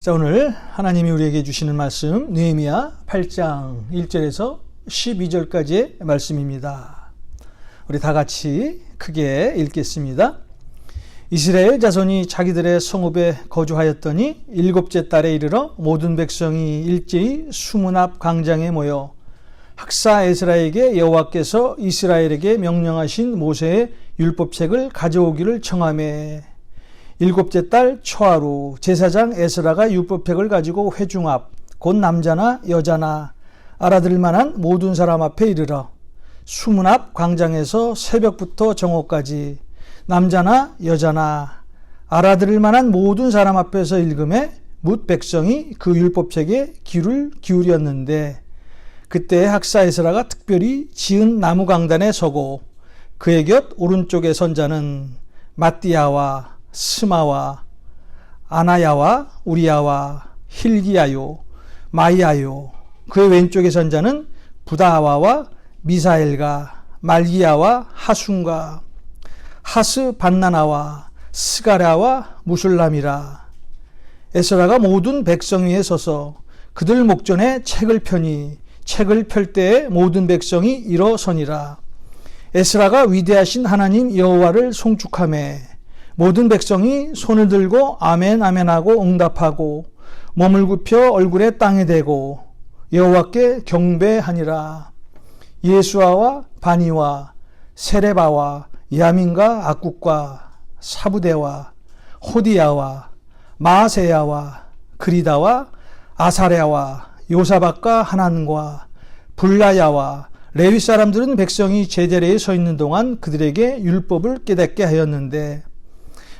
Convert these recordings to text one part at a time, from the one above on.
자, 오늘 하나님이 우리에게 주시는 말씀 느헤미야 8장 1절에서 12절까지의 말씀입니다. 우리 다 같이 크게 읽겠습니다. 이스라엘 자손이 자기들의 성읍에 거주하였더니 일곱째 달에 이르러 모든 백성이 일제히 수문 앞 광장에 모여 학사 에스라에게 여호와께서 이스라엘에게 명령하신 모세의 율법책을 가져오기를 청하매 일곱째 달 초하루 제사장 에스라가 율법책을 가지고 회중 앞 곧 남자나 여자나 알아들을 만한 모든 사람 앞에 이르러 수문 앞 광장에서 새벽부터 정오까지 남자나 여자나 알아들을 만한 모든 사람 앞에서 읽음에 뭇 백성이 그 율법책에 귀를 기울였는데 그때 학사 에스라가 특별히 지은 나무 강단에 서고 그의 곁 오른쪽에 선 자는 마띠아와 스마와 아나야와 우리야와 힐기야요 마이야요 그의 왼쪽에 선 자는 부다와와 미사엘과 말기야와 하순과 하스 반나나와 스가랴와 무술람이라. 에스라가 모든 백성 위에 서서 그들 목전에 책을 펴니 책을 펼 때에 모든 백성이 일어서니라. 에스라가 위대하신 하나님 여호와를 송축하매 모든 백성이 손을 들고 아멘 아멘 하고 응답하고 몸을 굽혀 얼굴에 땅에 대고 여호와께 경배하니라. 예수아와 바니와 세레바와 야민과 악국과 사부대와 호디야와 마세야와 그리다와 아사랴와 요사박과 하난과 불라야와 레위 사람들은 백성이 제자리에 서 있는 동안 그들에게 율법을 깨닫게 하였는데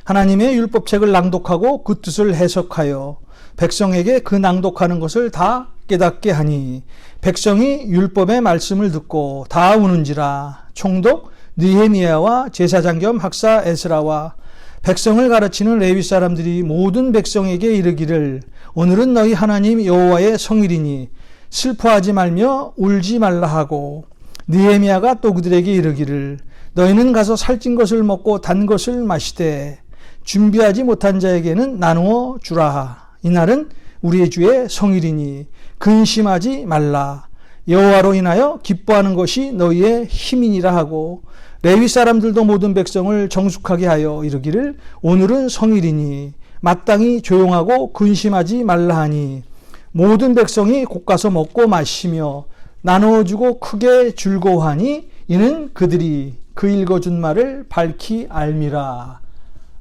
하나님의 율법책을 낭독하고 그 뜻을 해석하여 백성에게 그 낭독하는 것을 다 깨닫게 하니 백성이 율법의 말씀을 듣고 다 우는지라. 총독 느헤미야와 제사장 겸 학사 에스라와 백성을 가르치는 레위 사람들이 모든 백성에게 이르기를 오늘은 너희 하나님 여호와의 성일이니 슬퍼하지 말며 울지 말라 하고 느헤미야가 또 그들에게 이르기를 너희는 가서 살찐 것을 먹고 단 것을 마시되 준비하지 못한 자에게는 나누어 주라. 이날은 우리의 주의 성일이니 근심하지 말라. 여호와로 인하여 기뻐하는 것이 너희의 힘이니라 하고 레위 사람들도 모든 백성을 정숙하게 하여 이르기를 오늘은 성일이니 마땅히 조용하고 근심하지 말라 하니 모든 백성이 곧 가서 먹고 마시며 나누어주고 크게 즐거워하니 이는 그들이 그 읽어준 말을 밝히 알미라.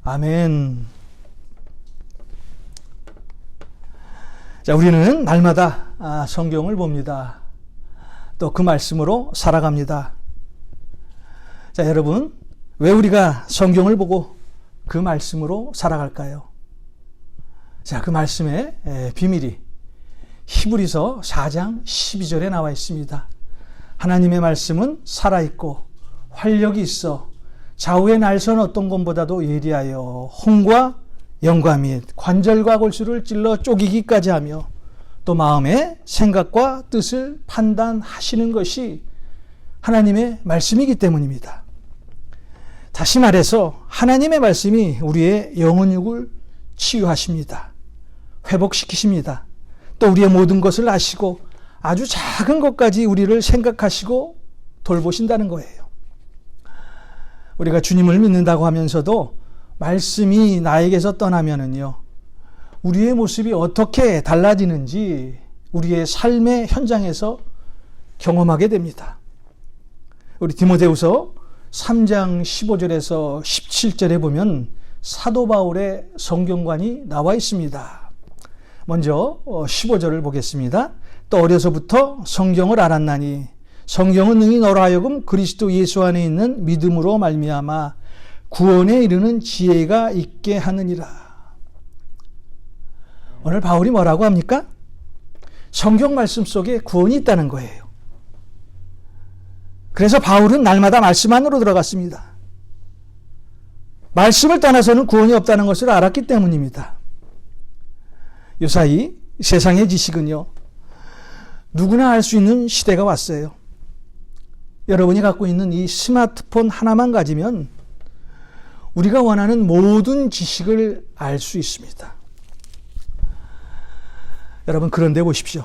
아멘. 자, 우리는 날마다 성경을 봅니다. 또 그 말씀으로 살아갑니다. 자, 여러분, 왜 우리가 성경을 보고 그 말씀으로 살아갈까요? 자, 그 말씀의 비밀이 히브리서 4장 12절에 나와 있습니다. 하나님의 말씀은 살아있고 활력이 있어 좌우의 날선 어떤 것보다도 예리하여 혼과 영과 및 관절과 골수를 찔러 쪼개기까지 하며 또 마음의 생각과 뜻을 판단하시는 것이 하나님의 말씀이기 때문입니다. 다시 말해서 하나님의 말씀이 우리의 영혼육을 치유하십니다. 회복시키십니다. 또 우리의 모든 것을 아시고 아주 작은 것까지 우리를 생각하시고 돌보신다는 거예요. 우리가 주님을 믿는다고 하면서도 말씀이 나에게서 떠나면은요, 우리의 모습이 어떻게 달라지는지 우리의 삶의 현장에서 경험하게 됩니다. 우리 디모데후서 3장 15절에서 17절에 보면 사도 바울의 성경관이 나와 있습니다. 먼저 15절을 보겠습니다. 또 어려서부터 성경을 알았나니 성경은 능히 너로 하여금 그리스도 예수 안에 있는 믿음으로 말미암아 구원에 이르는 지혜가 있게 하느니라. 오늘 바울이 뭐라고 합니까? 성경 말씀 속에 구원이 있다는 거예요. 그래서 바울은 날마다 말씀 안으로 들어갔습니다. 말씀을 떠나서는 구원이 없다는 것을 알았기 때문입니다. 요사이 세상의 지식은요, 누구나 알 수 있는 시대가 왔어요. 여러분이 갖고 있는 이 스마트폰 하나만 가지면 우리가 원하는 모든 지식을 알 수 있습니다. 여러분, 그런데 보십시오.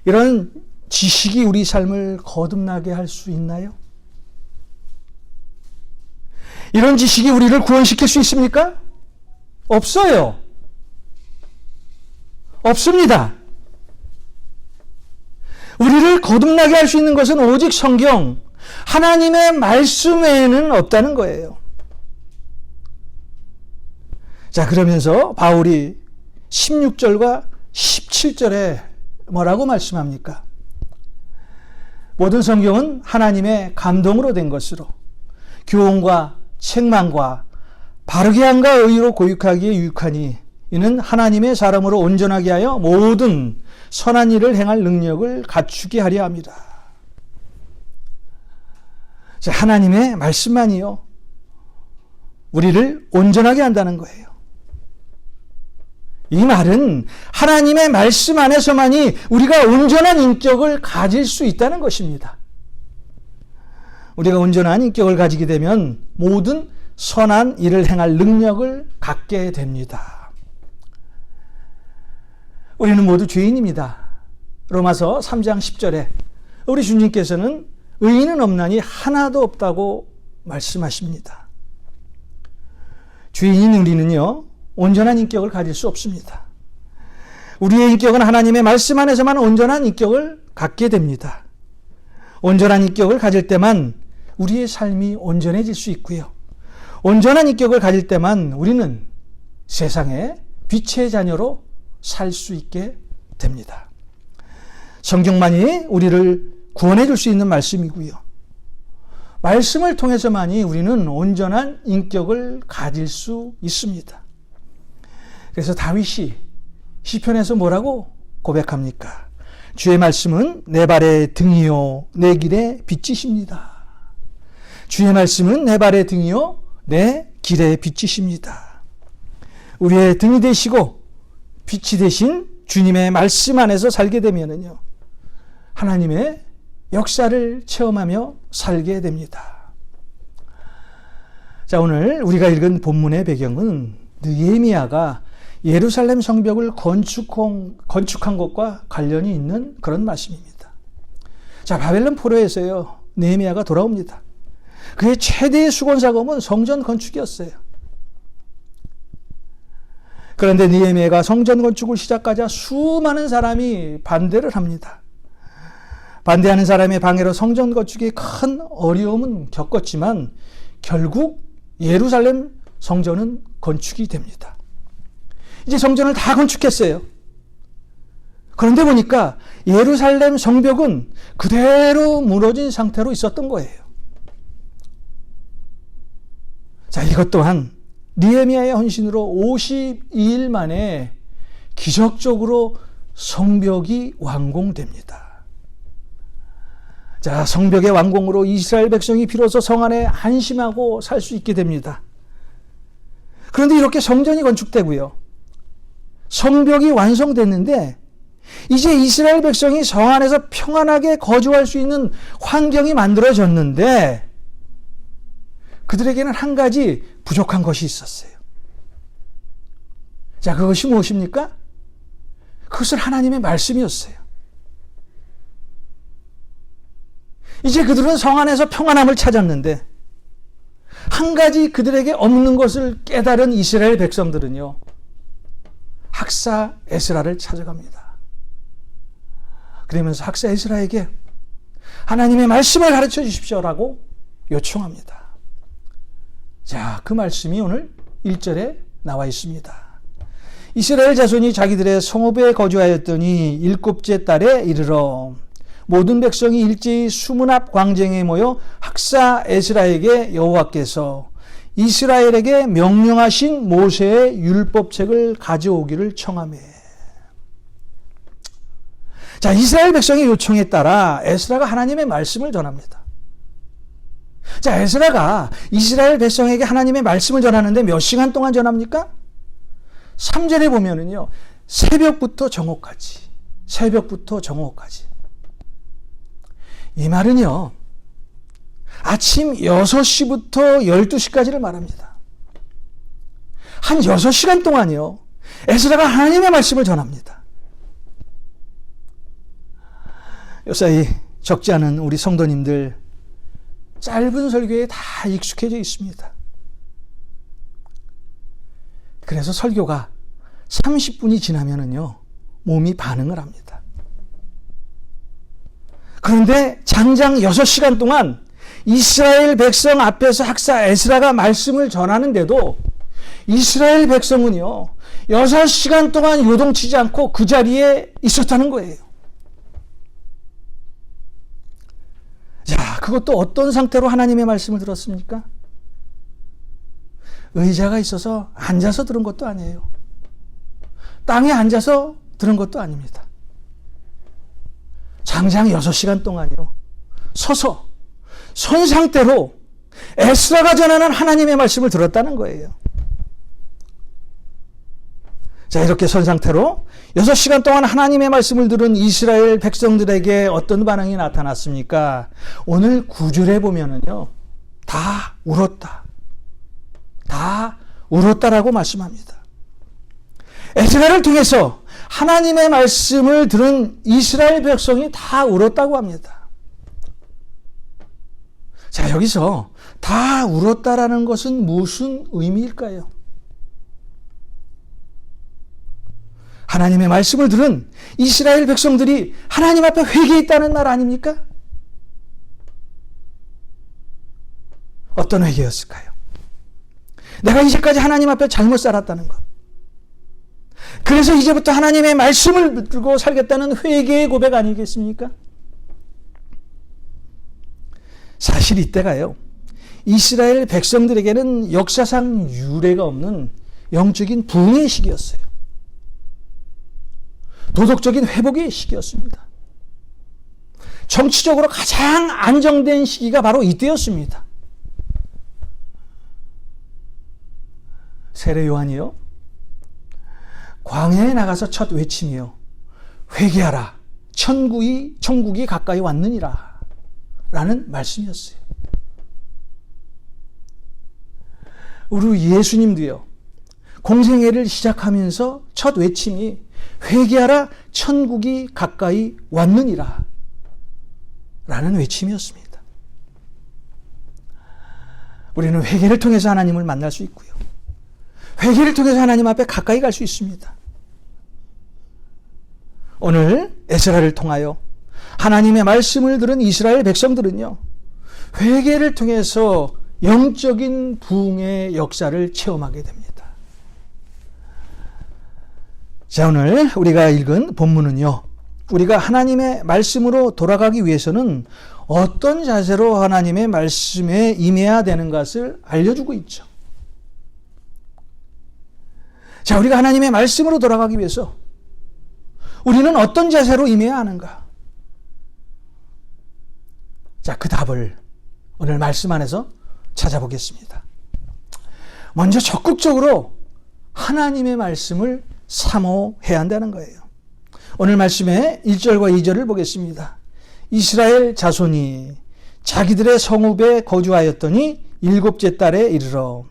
이런 지식이 우리 삶을 거듭나게 할 수 있나요? 이런 지식이 우리를 구원시킬 수 있습니까? 없어요. 없습니다. 우리를 거듭나게 할 수 있는 것은 오직 성경, 하나님의 말씀 외에는 없다는 거예요. 자, 그러면서 바울이 16절과 17절에 뭐라고 말씀합니까? 모든 성경은 하나님의 감동으로 된 것으로 교훈과 책망과 바르게 함과 의로 교육하기에 유익하니 이는 하나님의 사람으로 온전하게 하여 모든 선한 일을 행할 능력을 갖추게 하려 합니다. 자, 하나님의 말씀만이요, 우리를 온전하게 한다는 거예요. 이 말은 하나님의 말씀 안에서만이 우리가 온전한 인격을 가질 수 있다는 것입니다. 우리가 온전한 인격을 가지게 되면 모든 선한 일을 행할 능력을 갖게 됩니다. 우리는 모두 죄인입니다. 로마서 3장 10절에 우리 주님께서는 의인은 없나니 하나도 없다고 말씀하십니다. 죄인인 우리는요, 온전한 인격을 가질 수 없습니다. 우리의 인격은 하나님의 말씀 안에서만 온전한 인격을 갖게 됩니다. 온전한 인격을 가질 때만 우리의 삶이 온전해질 수 있고요. 온전한 인격을 가질 때만 우리는 세상의 빛의 자녀로 살 수 있게 됩니다. 성경만이 우리를 구원해 줄 수 있는 말씀이고요. 말씀을 통해서만이 우리는 온전한 인격을 가질 수 있습니다. 그래서 다윗이 시편에서 뭐라고 고백합니까? 주의 말씀은 내 발의 등이요 내 길의 빛이십니다. 주의 말씀은 내 발의 등이요 내 길의 빛이십니다. 우리의 등이 되시고 빛이 되신 주님의 말씀 안에서 살게 되면은요, 하나님의 역사를 체험하며 살게 됩니다. 자, 오늘 우리가 읽은 본문의 배경은 느헤미야가 예루살렘 성벽을 건축한 것과 관련이 있는 그런 말씀입니다. 자, 바벨론 포로에서요, 느헤미야가 돌아옵니다. 그의 최대의 수건사금은 성전 건축이었어요. 그런데 느헤미야가 성전 건축을 시작하자 수많은 사람이 반대를 합니다. 반대하는 사람의 방해로 성전 건축에 큰 어려움은 겪었지만 결국 예루살렘 성전은 건축이 됩니다. 이제 성전을 다 건축했어요. 그런데 보니까 예루살렘 성벽은 그대로 무너진 상태로 있었던 거예요. 자, 이것 또한 느헤미야의 헌신으로 52일 만에 기적적으로 성벽이 완공됩니다. 자, 성벽의 완공으로 이스라엘 백성이 비로소 성 안에 안심하고 살 수 있게 됩니다. 그런데 이렇게 성전이 건축되고요, 성벽이 완성됐는데 이제 이스라엘 백성이 성 안에서 평안하게 거주할 수 있는 환경이 만들어졌는데 그들에게는 한 가지 부족한 것이 있었어요. 자, 그것이 무엇입니까? 그것은 하나님의 말씀이었어요. 이제 그들은 성 안에서 평안함을 찾았는데 한 가지 그들에게 없는 것을 깨달은 이스라엘 백성들은요, 학사 에스라를 찾아갑니다. 그러면서 학사 에스라에게 하나님의 말씀을 가르쳐 주십시오라고 요청합니다. 자, 그 말씀이 오늘 1절에 나와 있습니다. 이스라엘 자손이 자기들의 성읍에 거주하였더니 7째 달에 이르러 모든 백성이 일제히 수문 앞 광쟁에 모여 학사 에스라에게 여호와께서 이스라엘에게 명령하신 모세의 율법책을 가져오기를 청하매. 자, 이스라엘 백성의 요청에 따라 에스라가 하나님의 말씀을 전합니다. 자, 에스라가 이스라엘 백성에게 하나님의 말씀을 전하는데 몇 시간 동안 전합니까? 3절에 보면은요, 새벽부터 정오까지. 이 말은요, 아침 6시부터 12시까지를 말합니다. 한 6시간 동안요, 에스라가 하나님의 말씀을 전합니다. 요사이 적지 않은 우리 성도님들 짧은 설교에 다 익숙해져 있습니다. 그래서 설교가 30분이 지나면은요, 몸이 반응을 합니다. 그런데 장장 6시간 동안 이스라엘 백성 앞에서 학사 에스라가 말씀을 전하는데도 이스라엘 백성은요, 6시간 동안 요동치지 않고 그 자리에 있었다는 거예요. 자, 그것도 어떤 상태로 하나님의 말씀을 들었습니까? 의자가 있어서 앉아서 들은 것도 아니에요. 땅에 앉아서 들은 것도 아닙니다. 장장 6시간 동안요, 서서 선 상태로 에스라가 전하는 하나님의 말씀을 들었다는 거예요. 자, 이렇게 선 상태로 6시간 동안 하나님의 말씀을 들은 이스라엘 백성들에게 어떤 반응이 나타났습니까? 오늘 9절에 보면은요, 다 울었다. 다 울었다라고 말씀합니다. 에스라를 통해서 하나님의 말씀을 들은 이스라엘 백성이 다 울었다고 합니다. 자, 여기서 다 울었다라는 것은 무슨 의미일까요? 하나님의 말씀을 들은 이스라엘 백성들이 하나님 앞에 회개했다는 말 아닙니까? 어떤 회개였을까요? 내가 이제까지 하나님 앞에 잘못 살았다는 것. 그래서 이제부터 하나님의 말씀을 붙들고 살겠다는 회개의 고백 아니겠습니까? 사실 이때가요, 이스라엘 백성들에게는 역사상 유례가 없는 영적인 부흥의 시기였어요. 도덕적인 회복의 시기였습니다. 정치적으로 가장 안정된 시기가 바로 이때였습니다. 세례 요한이요, 광야에 나가서 첫 외침이요, 회개하라, 천국이 가까이 왔느니라 라는 말씀이었어요. 우리 예수님도요, 공생애를 시작하면서 첫 외침이 회개하라, 천국이 가까이 왔느니라 라는 외침이었습니다. 우리는 회개를 통해서 하나님을 만날 수 있고요, 회개를 통해서 하나님 앞에 가까이 갈 수 있습니다. 오늘 에스라를 통하여 하나님의 말씀을 들은 이스라엘 백성들은요, 회개를 통해서 영적인 부흥의 역사를 체험하게 됩니다. 자, 오늘 우리가 읽은 본문은요, 우리가 하나님의 말씀으로 돌아가기 위해서는 어떤 자세로 하나님의 말씀에 임해야 되는 것을 알려주고 있죠. 자, 우리가 하나님의 말씀으로 돌아가기 위해서 우리는 어떤 자세로 임해야 하는가? 자, 그 답을 오늘 말씀 안에서 찾아보겠습니다. 먼저 적극적으로 하나님의 말씀을 사모해야 한다는 거예요. 오늘 말씀의 1절과 2절을 보겠습니다. 이스라엘 자손이 자기들의 성읍에 거주하였더니 7째 달에 이르러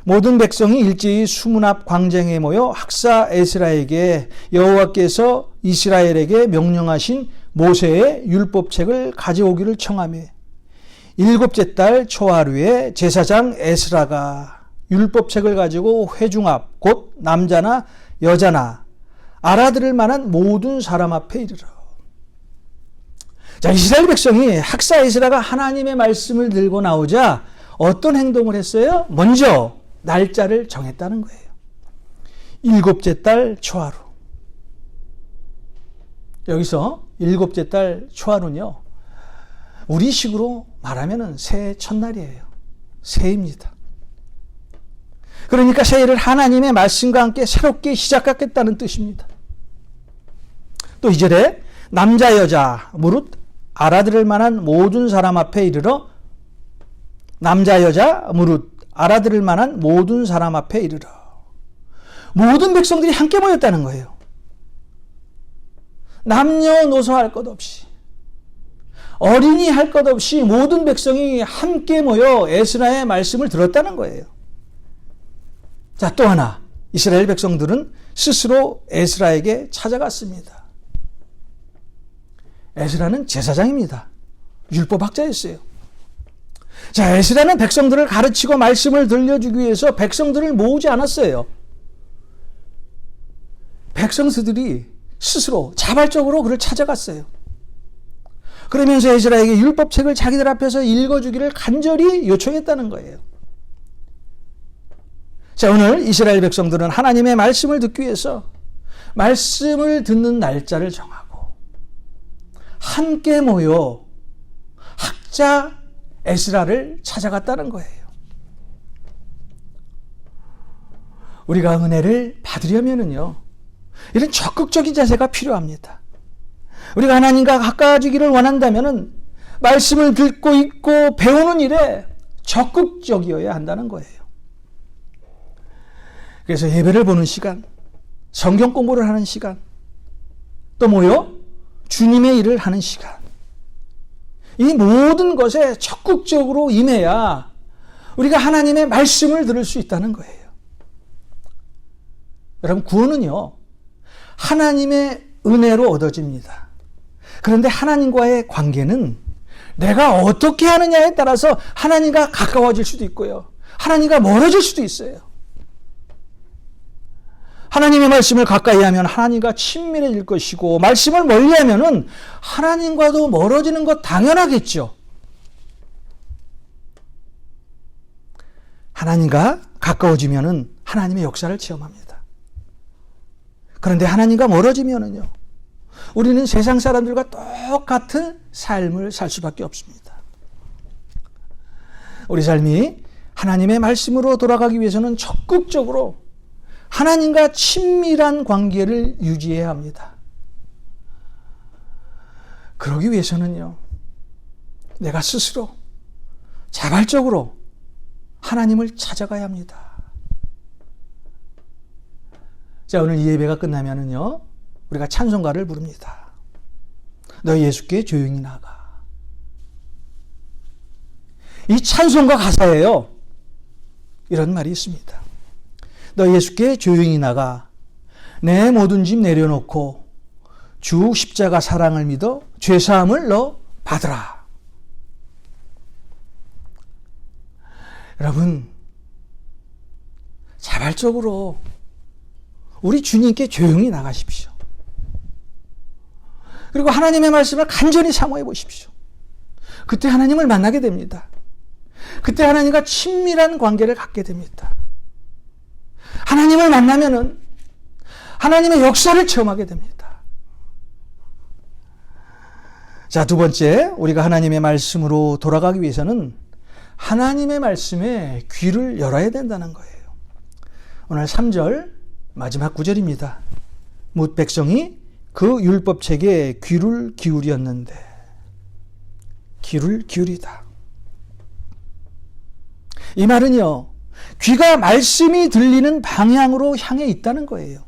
모든 백성이 일제히 수문 앞 광장에 모여 학사 에스라에게 여호와께서 이스라엘에게 명령하신 모세의 율법책을 가져오기를 청하며 7째 달 초하루에 제사장 에스라가 율법책을 가지고 회중 앞 곧 남자나 여자나 알아들을 만한 모든 사람 앞에 이르러. 자, 이스라엘 백성이 학사 에스라가 하나님의 말씀을 들고 나오자 어떤 행동을 했어요? 먼저 날짜를 정했다는 거예요. 7째 달 초하루. 여기서 7째 달 초하루는요, 우리식으로 말하면 새해 첫날이에요. 새해입니다. 그러니까 새해를 하나님의 말씀과 함께 새롭게 시작하겠다는 뜻입니다. 또 2절에 남자 여자 무릇 알아들을 만한 모든 사람 앞에 이르러, 남자 여자 무릇 알아들을 만한 모든 사람 앞에 이르러. 모든 백성들이 함께 모였다는 거예요. 남녀노소 할 것 없이, 어린이 할 것 없이 모든 백성이 함께 모여 에스라의 말씀을 들었다는 거예요. 자, 또 하나, 이스라엘 백성들은 스스로 에스라에게 찾아갔습니다. 에스라는 제사장입니다. 율법학자였어요. 자, 에스라는 백성들을 가르치고 말씀을 들려주기 위해서 백성들을 모으지 않았어요. 백성들이 스스로 자발적으로 그를 찾아갔어요. 그러면서 에스라에게 율법책을 자기들 앞에서 읽어주기를 간절히 요청했다는 거예요. 자, 오늘 이스라엘 백성들은 하나님의 말씀을 듣기 위해서 말씀을 듣는 날짜를 정하고 함께 모여 학자 에스라를 찾아갔다는 거예요. 우리가 은혜를 받으려면은요, 이런 적극적인 자세가 필요합니다. 우리가 하나님과 가까워지기를 원한다면은 말씀을 듣고 읽고 배우는 일에 적극적이어야 한다는 거예요. 그래서 예배를 보는 시간, 성경 공부를 하는 시간, 또 모여 주님의 일을 하는 시간, 이 모든 것에 적극적으로 임해야 우리가 하나님의 말씀을 들을 수 있다는 거예요. 여러분, 구원은요, 하나님의 은혜로 얻어집니다. 그런데 하나님과의 관계는 내가 어떻게 하느냐에 따라서 하나님과 가까워질 수도 있고요, 하나님과 멀어질 수도 있어요. 하나님의 말씀을 가까이 하면 하나님과 친밀해질 것이고, 말씀을 멀리 하면은 하나님과도 멀어지는 것 당연하겠죠. 하나님과 가까워지면은 하나님의 역사를 체험합니다. 그런데 하나님과 멀어지면은요, 우리는 세상 사람들과 똑같은 삶을 살 수밖에 없습니다. 우리 삶이 하나님의 말씀으로 돌아가기 위해서는 적극적으로 하나님과 친밀한 관계를 유지해야 합니다. 그러기 위해서는요, 내가 스스로 자발적으로 하나님을 찾아가야 합니다. 자, 오늘 이 예배가 끝나면은요, 우리가 찬송가를 부릅니다. 너 예수께 조용히 나가. 이 찬송가 가사에요, 이런 말이 있습니다. 너 예수께 조용히 나가. 내 모든 짐 내려놓고 주 십자가 사랑을 믿어 죄사함을 너 받으라. 여러분, 자발적으로 우리 주님께 조용히 나가십시오. 그리고 하나님의 말씀을 간절히 사모해 보십시오. 그때 하나님을 만나게 됩니다. 그때 하나님과 친밀한 관계를 갖게 됩니다. 하나님을 만나면은 하나님의 역사를 체험하게 됩니다. 자, 두 번째, 우리가 하나님의 말씀으로 돌아가기 위해서는 하나님의 말씀에 귀를 열어야 된다는 거예요. 오늘 3절 마지막 구절입니다. 뭇 백성이 그 율법책에 귀를 기울였는데, 귀를 기울이다. 이 말은요, 귀가 말씀이 들리는 방향으로 향해 있다는 거예요.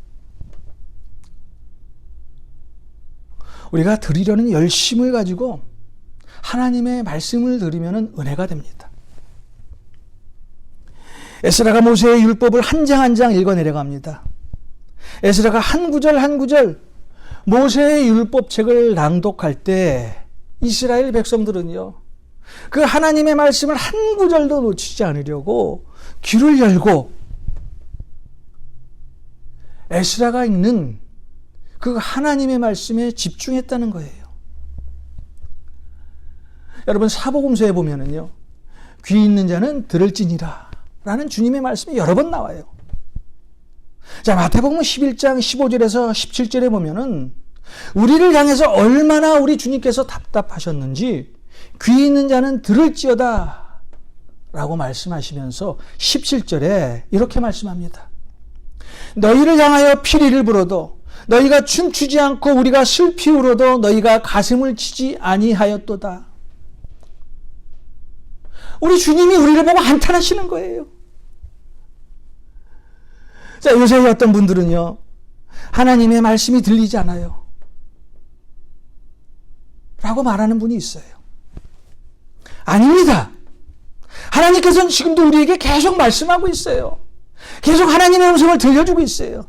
우리가 드리려는 열심을 가지고 하나님의 말씀을 들으면 은혜가 됩니다. 에스라가 모세의 율법을 한 장 한 장 읽어 내려갑니다. 에스라가 한 구절 한 구절 모세의 율법책을 낭독할 때 이스라엘 백성들은요, 그 하나님의 말씀을 한 구절도 놓치지 않으려고 귀를 열고 에스라가 읽는 그 하나님의 말씀에 집중했다는 거예요. 여러분, 사복음서에 보면은요, 귀 있는 자는 들을지니라 라는 주님의 말씀이 여러 번 나와요. 자, 마태복음 11장 15절에서 17절에 보면은 우리를 향해서 얼마나 우리 주님께서 답답하셨는지 귀 있는 자는 들을지어다 라고 말씀하시면서 17절에 이렇게 말씀합니다. 너희를 향하여 피리를 불어도 너희가 춤추지 않고 우리가 슬피 울어도 너희가 가슴을 치지 아니하였도다. 우리 주님이 우리를 보고 한탄하시는 거예요. 자, 요새 어떤 분들은요, 하나님의 말씀이 들리지 않아요 라고 말하는 분이 있어요. 아닙니다. 하나님께서는 지금도 우리에게 계속 말씀하고 있어요. 계속 하나님의 음성을 들려주고 있어요.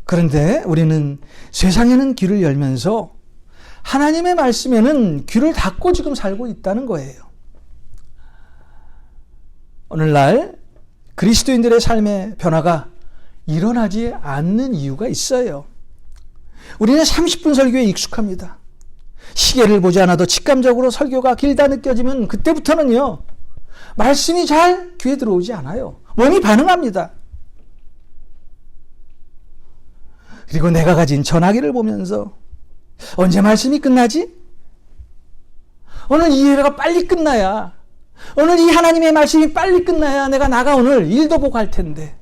그런데 우리는 세상에는 귀를 열면서 하나님의 말씀에는 귀를 닫고 지금 살고 있다는 거예요. 오늘날 그리스도인들의 삶의 변화가 일어나지 않는 이유가 있어요. 우리는 30분 설교에 익숙합니다. 시계를 보지 않아도 직감적으로 설교가 길다 느껴지면 그때부터는요, 말씀이 잘 귀에 들어오지 않아요. 몸이 반응합니다. 그리고 내가 가진 전화기를 보면서 언제 말씀이 끝나지? 오늘 이 예배가 빨리 끝나야, 오늘 이 하나님의 말씀이 빨리 끝나야 내가 나가 오늘 일도 보고 할 텐데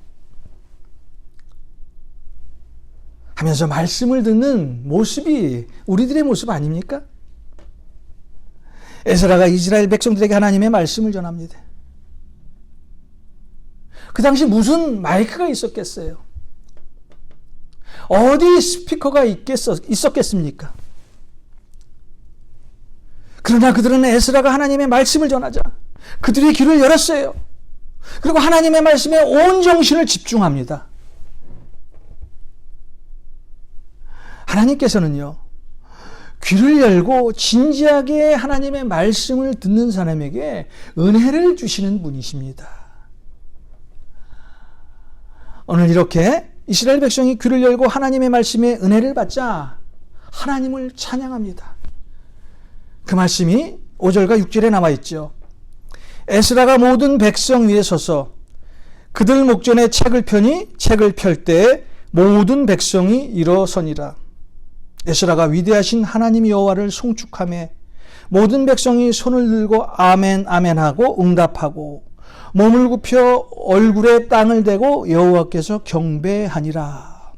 하면서 말씀을 듣는 모습이 우리들의 모습 아닙니까? 에스라가 이스라엘 백성들에게 하나님의 말씀을 전합니다. 그 당시 무슨 마이크가 있었겠어요? 어디 스피커가 있었겠습니까? 그러나 그들은 에스라가 하나님의 말씀을 전하자 그들의 귀를 열었어요. 그리고 하나님의 말씀에 온 정신을 집중합니다. 하나님께서는요, 귀를 열고 진지하게 하나님의 말씀을 듣는 사람에게 은혜를 주시는 분이십니다. 오늘 이렇게 이스라엘 백성이 귀를 열고 하나님의 말씀에 은혜를 받자 하나님을 찬양합니다. 그 말씀이 5절과 6절에 나와 있죠. 에스라가 모든 백성 위에 서서 그들 목전에 책을 펴니 책을 펼 때 모든 백성이 일어서니라. 에스라가 위대하신 하나님 여호와를 송축하며 모든 백성이 손을 들고 아멘 아멘 하고 응답하고 몸을 굽혀 얼굴에 땅을 대고 여호와께서 경배하니라.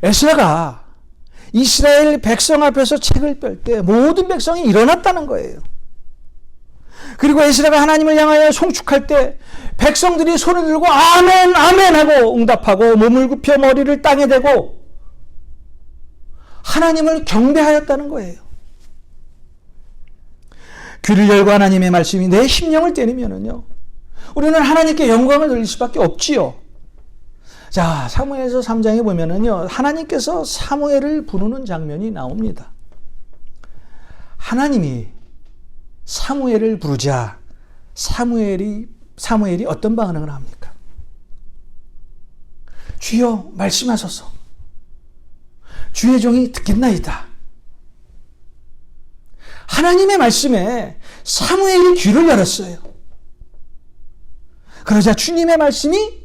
에스라가 이스라엘 백성 앞에서 책을 펼 때 모든 백성이 일어났다는 거예요. 그리고 에스라가 하나님을 향하여 송축할 때 백성들이 손을 들고 아멘 아멘 하고 응답하고 몸을 굽혀 머리를 땅에 대고 하나님을 경배하였다는 거예요. 귀를 열고 하나님의 말씀이 내 심령을 때리면은요, 우리는 하나님께 영광을 돌릴 수밖에 없지요. 자, 사무엘서 3장에 보면은요, 하나님께서 사무엘을 부르는 장면이 나옵니다. 하나님이 사무엘을 부르자 사무엘이 어떤 반응을 합니까? 주여 말씀하소서. 주의 종이 듣겠나이다. 하나님의 말씀에 사무엘이 귀를 열었어요. 그러자 주님의 말씀이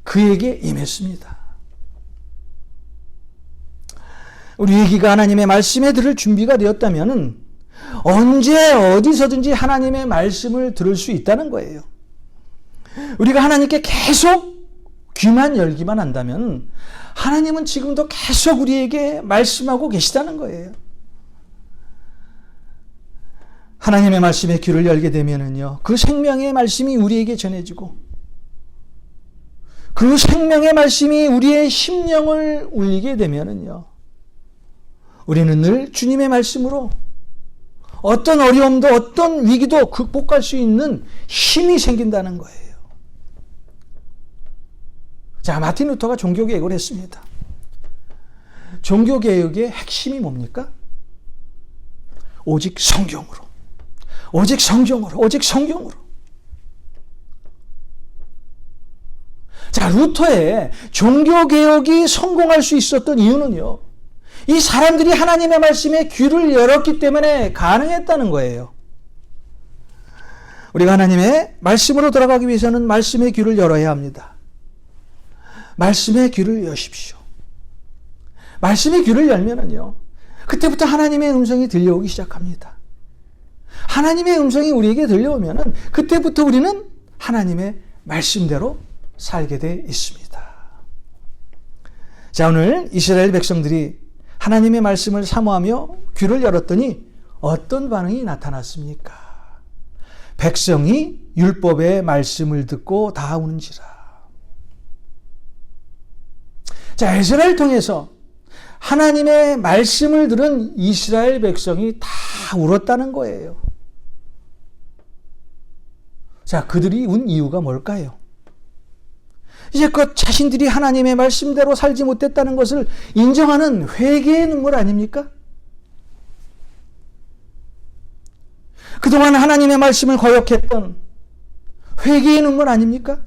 그에게 임했습니다. 우리의 귀가 하나님의 말씀에 들을 준비가 되었다면 언제 어디서든지 하나님의 말씀을 들을 수 있다는 거예요. 우리가 하나님께 계속 귀만 열기만 한다면 하나님은 지금도 계속 우리에게 말씀하고 계시다는 거예요. 하나님의 말씀에 귀를 열게 되면은요, 그 생명의 말씀이 우리에게 전해지고 그 생명의 말씀이 우리의 심령을 울리게 되면은요, 우리는 늘 주님의 말씀으로 어떤 어려움도 어떤 위기도 극복할 수 있는 힘이 생긴다는 거예요. 자, 마틴 루터가 종교개혁을 했습니다. 종교개혁의 핵심이 뭡니까? 오직 성경으로. 오직 성경으로. 오직 성경으로. 자, 루터의 종교개혁이 성공할 수 있었던 이유는요, 이 사람들이 하나님의 말씀에 귀를 열었기 때문에 가능했다는 거예요. 우리가 하나님의 말씀으로 돌아가기 위해서는 말씀의 귀를 열어야 합니다. 말씀의 귀를 여십시오. 말씀의 귀를 열면은요, 그때부터 하나님의 음성이 들려오기 시작합니다. 하나님의 음성이 우리에게 들려오면은 그때부터 우리는 하나님의 말씀대로 살게 돼 있습니다. 자, 오늘 이스라엘 백성들이 하나님의 말씀을 사모하며 귀를 열었더니 어떤 반응이 나타났습니까? 백성이 율법의 말씀을 듣고 다 우는지라. 자, 에스라를 통해서 하나님의 말씀을 들은 이스라엘 백성이 다 울었다는 거예요. 자, 그들이 운 이유가 뭘까요? 이제껏 자신들이 하나님의 말씀대로 살지 못했다는 것을 인정하는 회개의 눈물 아닙니까? 그동안 하나님의 말씀을 거역했던 회개의 눈물 아닙니까?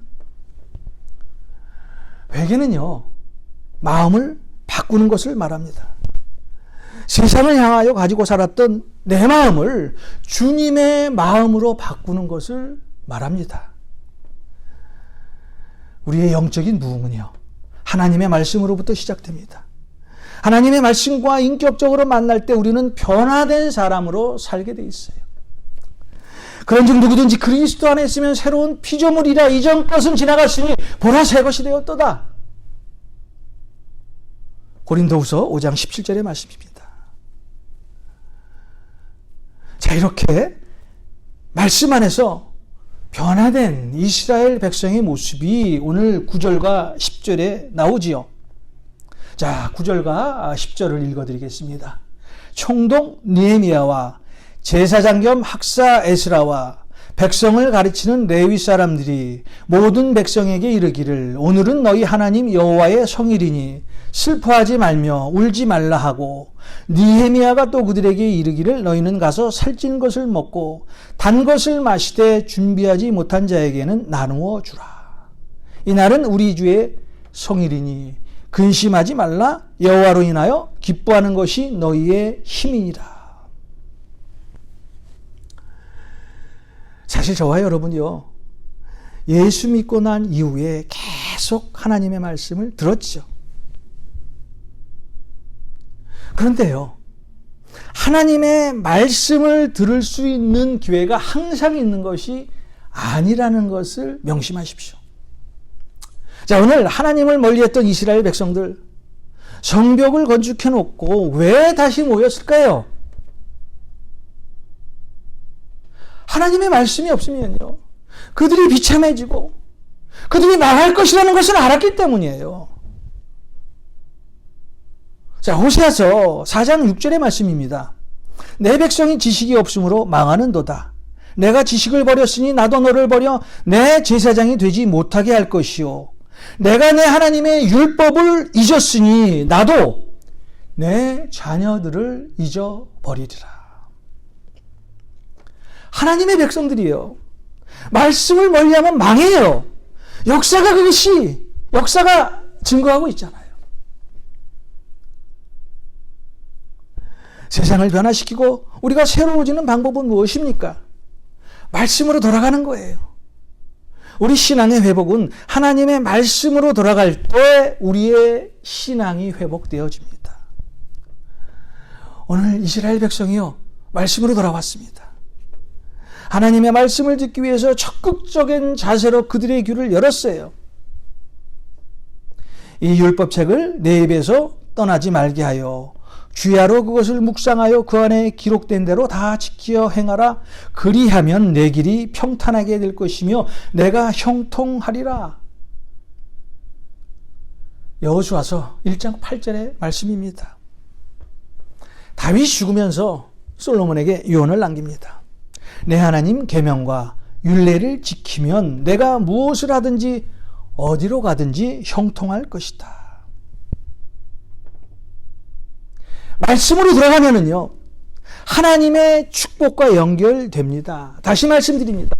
회개는요, 마음을 바꾸는 것을 말합니다. 세상을 향하여 가지고 살았던 내 마음을 주님의 마음으로 바꾸는 것을 말합니다. 우리의 영적인 부흥은요, 하나님의 말씀으로부터 시작됩니다. 하나님의 말씀과 인격적으로 만날 때 우리는 변화된 사람으로 살게 돼 있어요. 그런즉 누구든지 그리스도 안에 있으면 새로운 피조물이라 이전 것은 지나갔으니 보라 새 것이 되었도다. 고린도후서 5장 17절의 말씀입니다. 자, 이렇게 말씀 안에서 변화된 이스라엘 백성의 모습이 오늘 9절과 10절에 나오지요. 자, 9절과 10절을 읽어드리겠습니다. 총독 느헤미야와 제사장 겸 학사 에스라와 백성을 가르치는 레위 사람들이 모든 백성에게 이르기를 오늘은 너희 하나님 여호와의 성일이니 슬퍼하지 말며 울지 말라 하고, 느헤미야가 또 그들에게 이르기를 너희는 가서 살찐 것을 먹고 단 것을 마시되 준비하지 못한 자에게는 나누어 주라. 이날은 우리 주의 성일이니 근심하지 말라. 여호와로 인하여 기뻐하는 것이 너희의 힘이니라. 사실 저와 여러분이요, 예수 믿고 난 이후에 계속 하나님의 말씀을 들었죠. 그런데요, 하나님의 말씀을 들을 수 있는 기회가 항상 있는 것이 아니라는 것을 명심하십시오. 자, 오늘 하나님을 멀리했던 이스라엘 백성들, 성벽을 건축해 놓고 왜 다시 모였을까요? 하나님의 말씀이 없으면요, 그들이 비참해지고 그들이 망할 것이라는 것을 알았기 때문이에요. 자, 호세아서 4장 6절의 말씀입니다. 내 백성이 지식이 없으므로 망하는도다. 내가 지식을 버렸으니 나도 너를 버려 내 제사장이 되지 못하게 할 것이요. 내가 내 하나님의 율법을 잊었으니 나도 내 자녀들을 잊어버리리라. 하나님의 백성들이요, 말씀을 멀리하면 망해요. 역사가 증거하고 있잖아요. 세상을 변화시키고 우리가 새로워지는 방법은 무엇입니까? 말씀으로 돌아가는 거예요. 우리 신앙의 회복은 하나님의 말씀으로 돌아갈 때 우리의 신앙이 회복되어집니다. 오늘 이스라엘 백성이요, 말씀으로 돌아왔습니다. 하나님의 말씀을 듣기 위해서 적극적인 자세로 그들의 귀를 열었어요. 이 율법책을 내 입에서 떠나지 말게 하여 주야로 그것을 묵상하여 그 안에 기록된 대로 다 지켜 행하라. 그리하면 내 길이 평탄하게 될 것이며 내가 형통하리라. 여호수아서 1장 8절의 말씀입니다. 다윗이 죽으면서 솔로몬에게 유언을 남깁니다. 내 하나님 계명과 율례를 지키면 내가 무엇을 하든지 어디로 가든지 형통할 것이다. 말씀으로 들어가면은요, 하나님의 축복과 연결됩니다. 다시 말씀드립니다.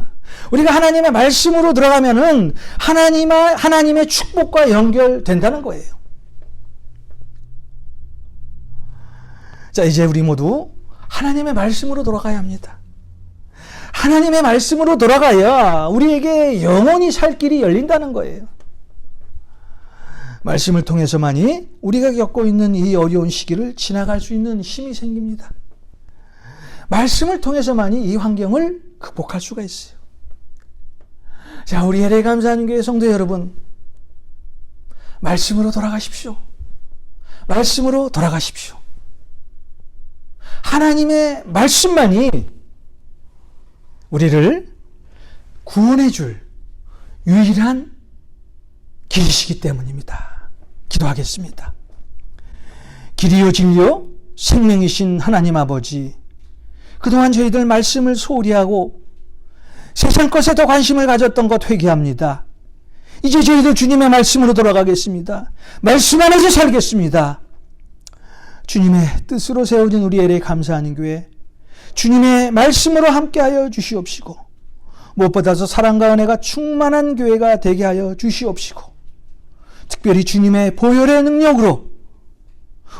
우리가 하나님의 말씀으로 들어가면은 하나님의 축복과 연결된다는 거예요. 자, 이제 우리 모두 하나님의 말씀으로 돌아가야 합니다. 하나님의 말씀으로 돌아가야 우리에게 영원히 살 길이 열린다는 거예요. 말씀을 통해서만이 우리가 겪고 있는 이 어려운 시기를 지나갈 수 있는 힘이 생깁니다. 말씀을 통해서만이 이 환경을 극복할 수가 있어요. 자, 우리 LA 감사하는 교회 성도 여러분, 말씀으로 돌아가십시오. 말씀으로 돌아가십시오. 하나님의 말씀만이 우리를 구원해 줄 유일한 길이시기 때문입니다. 기도하겠습니다. 길이요 진리요 생명이신 하나님 아버지, 그동안 저희들 말씀을 소홀히 하고 세상 것에 더 관심을 가졌던 것 회개합니다. 이제 저희들 주님의 말씀으로 돌아가겠습니다. 말씀 안에서 살겠습니다. 주님의 뜻으로 세워진 우리 LA 감사하는 교회, 주님의 말씀으로 함께하여 주시옵시고, 무엇보다도 사랑과 은혜가 충만한 교회가 되게 하여 주시옵시고, 특별히 주님의 보혈의 능력으로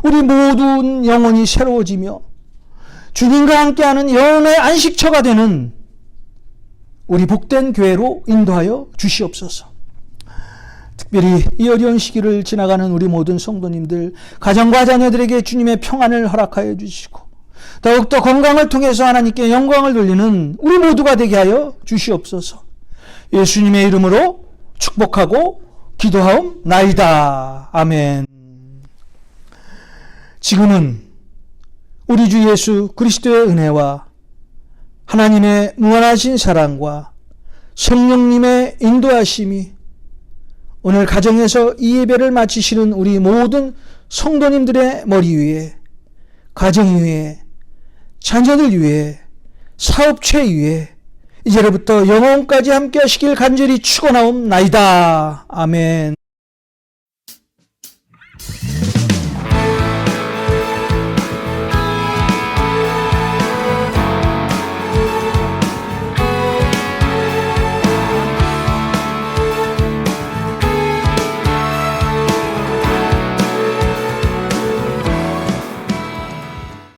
우리 모든 영혼이 새로워지며 주님과 함께하는 영혼의 안식처가 되는 우리 복된 교회로 인도하여 주시옵소서. 특별히 이 어려운 시기를 지나가는 우리 모든 성도님들, 가정과 자녀들에게 주님의 평안을 허락하여 주시고, 더욱더 건강을 통해서 하나님께 영광을 돌리는 우리 모두가 되게 하여 주시옵소서. 예수님의 이름으로 축복하고 기도하옵나이다. 아멘. 지금은 우리 주 예수 그리스도의 은혜와 하나님의 무한하신 사랑과 성령님의 인도하심이 오늘 가정에서 이 예배를 마치시는 우리 모든 성도님들의 머리 위에, 가정 위에, 자녀들 위에, 사업체 위에 이제로부터 영원까지 함께 하시길 간절히 축원하옵나이다. 아멘.